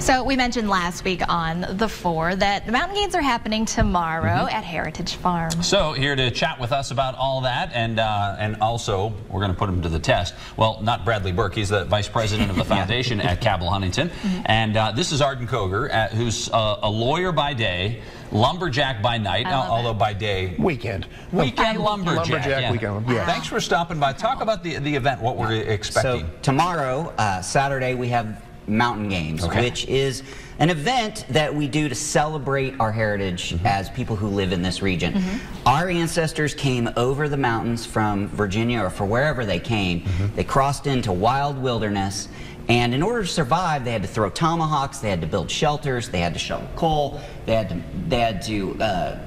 So we mentioned last week on The 4 that the mountain games are happening tomorrow at Heritage Farm. So here to chat with us about all that, and also we're going to put him to the test. Well, not Bradley Burke. He's the vice president of the foundation at Cabell Huntington. And this is Arden Cogar, who's a lawyer by day, lumberjack by night, although by day... Weekend lumberjack. Weekend, yeah. Thanks for stopping by. Talk about the event, what we're expecting. So tomorrow, Saturday, we have Mountain Games, which is an event that we do to celebrate our heritage as people who live in this region. Our ancestors came over the mountains from Virginia or from wherever they came. They crossed into wild wilderness, and in order to survive, they had to throw tomahawks, they had to build shelters, they had to shovel coal, they had to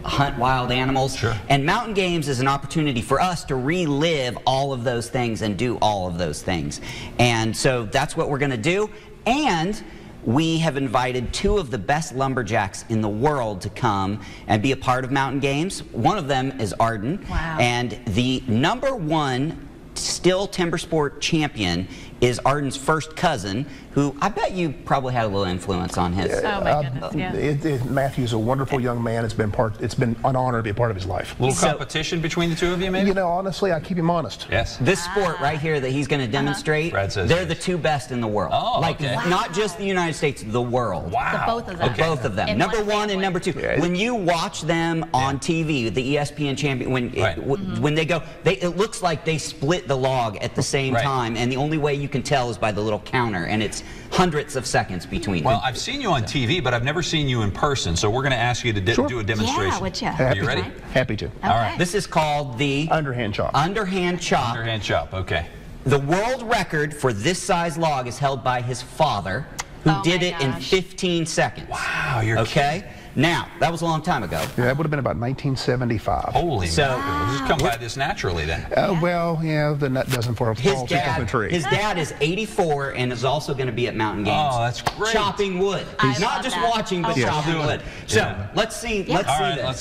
hunt wild animals. And Mountain Games is an opportunity for us to relive all of those things and do all of those things. And so that's what we're going to do. And we have invited two of the best lumberjacks in the world to come and be a part of Mountain Games. One of them is Arden. And the #1 still timber sport champion is Arden's first cousin, who I bet you probably had a little influence on his. Oh my goodness, Matthew's a wonderful young man. It's been an honor to be a part of his life. A little competition between the two of you, maybe? You know, honestly, I keep him honest. Yes. This sport right here that he's going to demonstrate, they're the two best in the world. Oh, like, not just the United States, the world. The both of them. Both of them. #1 and #2. When you watch them on TV, the ESPN champion, when they go, it looks like they split the log at the same time, and the only way you can tell is by the little counter, and it's hundreds of seconds between them. Well, I've seen you on TV, but I've never seen you in person, so we're going to ask you to do a demonstration. Yeah, would you? Are you ready? Happy to. All right. This is called the underhand chop. Underhand chop. Underhand chop, okay. The world record for this size log is held by his father, who did it in 15 seconds. Wow, you're kidding. Now, that was a long time ago. Yeah, that would have been about 1975. Holy mackerel. We'll just come by this naturally then. Well, yeah, the nut doesn't fall from the tree. His dad is 84 and is also going to be at Mountain Games. Oh, that's great. Chopping wood. He's not just watching, but chopping wood. So, let's see this. Let's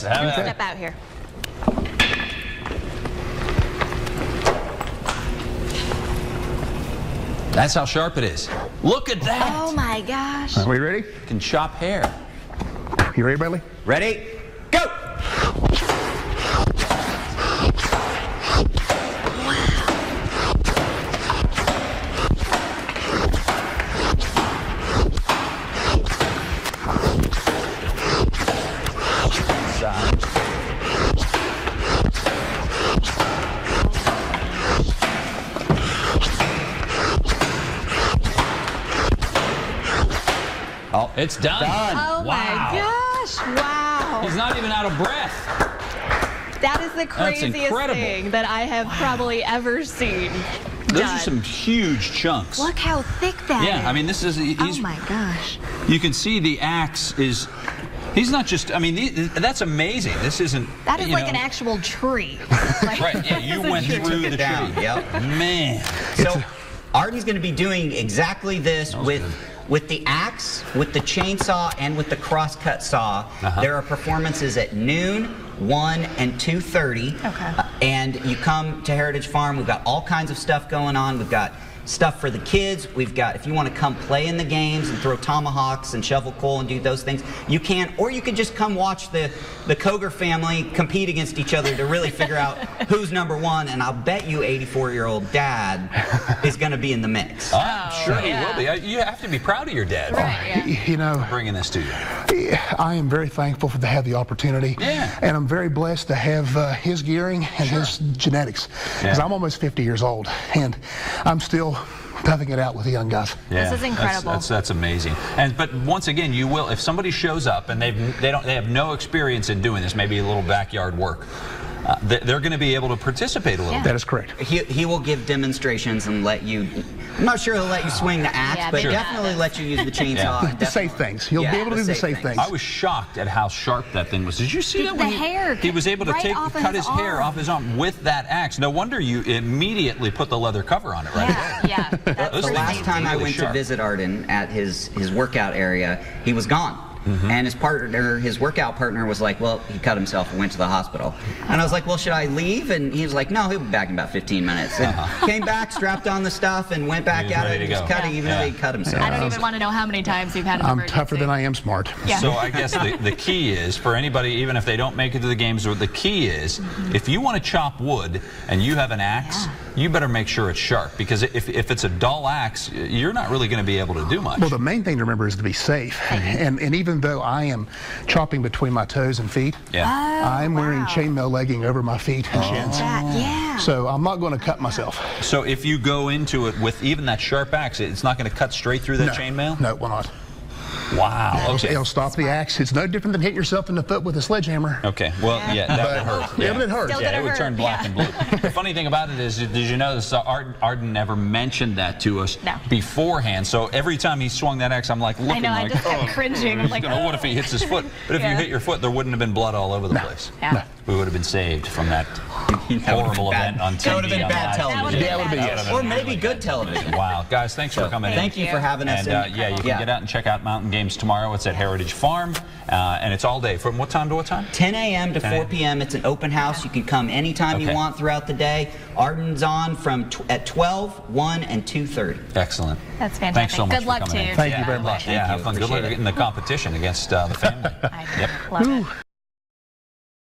have it. Step out here. That's how sharp it is. Look at that. Oh my gosh. Are we ready? You can chop hair. You ready, Bradley? Ready? Go! Oh, it's done. Oh my gosh, wow. He's not even out of breath. That is the craziest thing that I have probably ever seen. Those are some huge chunks. Look how thick that is. Yeah, I mean, this is... oh my gosh. You can see the axe is... He's not just... I mean, that's amazing. This isn't... That is like an actual tree. Right, yeah, you went through the tree. Yep. Man. So, Arden's going to be doing exactly this with the axe, with the chainsaw, and with the crosscut saw. There are performances at noon, 1, and 2:30. And you come to Heritage Farm. We've got all kinds of stuff going on. We've got stuff for the kids. We've got, if you want to come play in the games and throw tomahawks and shovel coal and do those things, you can. Or you can just come watch the Cogar family compete against each other to really figure out who's #1. And I'll bet you 84-year-old dad is going to be in the mix. I'm sure he will be. You have to be proud of your dad. You know, bringing this to you. I am very thankful to have the opportunity. And I'm very blessed to have his gearing and his genetics. Because I'm almost 50 years old, and I'm still toughing it out with the young guys. This is incredible. That's amazing. But once again, you will, if somebody shows up and they have no experience in doing this, maybe a little backyard work, they're going to be able to participate a little bit. That is correct. He will give demonstrations and let you, I'm not sure he'll let you swing the axe, but definitely let you use the chainsaw. The safe things. He'll be able to do the safe things. I was shocked at how sharp that thing was. Did you see that? The hair. He was able to cut his hair off his arm with that axe. No wonder you immediately put the leather cover on it right there. The last time I went to visit Arden at his workout area, he was gone. and his workout partner was like, well, he cut himself and went to the hospital. And I was like, well, should I leave? And he was like, no, he'll be back in about 15 minutes. And came back, strapped on the stuff, and went back at it and was cutting, even though he cut himself. I don't even want to know how many times you've had an emergency. I'm tougher than I am smart. Yeah. So I guess the key is, for anybody, even if they don't make it to the games, the key is, if you want to chop wood and you have an axe, you better make sure it's sharp, because if it's a dull axe, you're not really going to be able to do much. Well, the main thing to remember is to be safe. And even though I am chopping between my toes and feet, I'm wearing chainmail legging over my feet and shins. So I'm not going to cut myself. So if you go into it with even that sharp axe, it's not going to cut straight through that chainmail? No, it will not. Wow. Okay. It'll stop the axe. It's no different than hitting yourself in the foot with a sledgehammer. Okay. Well, yeah, that would hurt. Yeah, but it hurts. Yeah, it would turn black and blue. The funny thing about it is, did you know this? Arden never mentioned that to us beforehand. So every time he swung that axe, I'm like looking I just kept cringing. I'm like, what if he hits his foot? But if you hit your foot, there wouldn't have been blood all over the place. No. We would have been saved from that horrible event on TV. That would have been bad television. Yeah, it would have been. Or maybe good television. Wow. Guys, thanks for coming in. Thank you for having us. And yeah, you can get out and check out Mountain Games tomorrow. It's at Heritage Farm, and it's all day. From what time to what time? 10 a.m. to 4 p.m. It's an open house. You can come anytime you want throughout the day. Arden's on at 12, 1, and 2:30. Excellent. That's fantastic. Thanks so much Good luck for coming to you. in. Thank you very much. Yeah, have fun. Good luck in the competition against the family. Love it.